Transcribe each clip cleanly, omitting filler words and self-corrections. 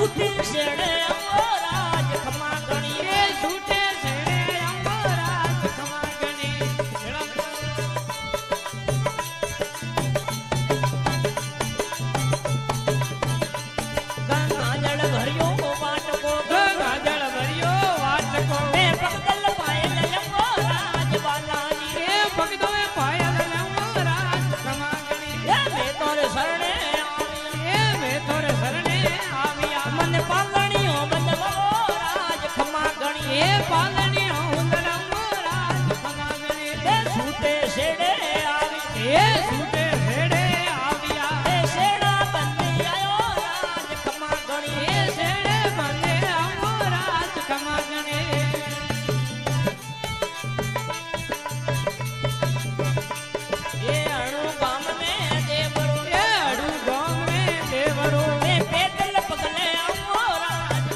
છૂટે શેડે અંગોરાજ ખમા ગણી એ છૂટે છેડે અંગોરાજ ખમા ગણી ગંગાજળ ભર્યો વાટકો ગંગાજળ ભર્યો વાટકો એ પગદલ પાયલ અંગોરાજ બાલાની એ ભગતોએ પાયલ અંગોરાજ ખમા ગણી એ મેં તોર શરણે એ મેં તોર શરણે આવ્યા મને પાલણીઓ બદલો રાજ ખમા ગણી એ પાલણી ઉંદર અંગોરાજ ખમા ગણી એ છૂટે શેડે આવી એ છૂટે છેડે આવ્યા એ શેડા બંને આયો રાજ ખમા ગણી એ છેડે બંને અંગોરાજ ખમા ગણી એ અણુ ગામને દેવરો એ અડુ ગામ મે દેવરો એ પેદલ પગલે અંગોરાજ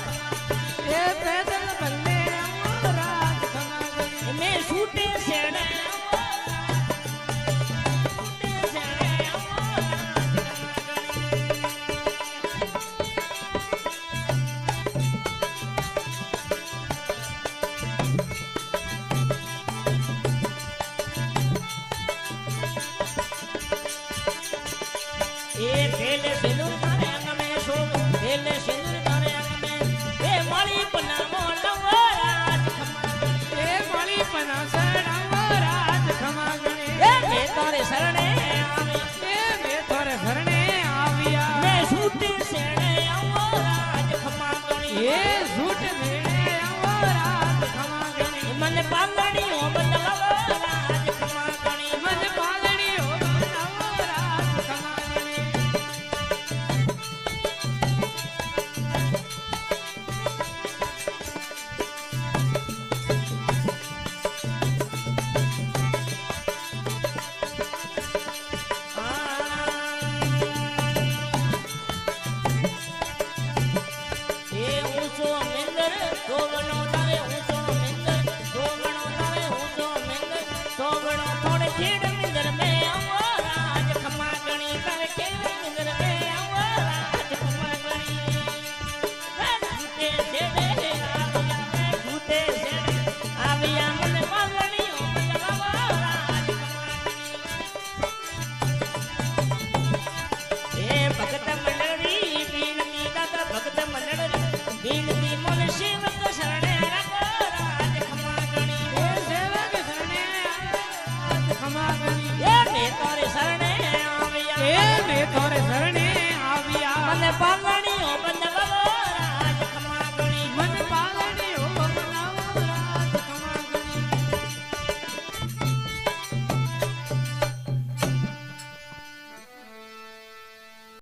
એ પેદલ બંને અંગોરાજ ખમા ગણી મેં છૂટે શેડે એ પેલે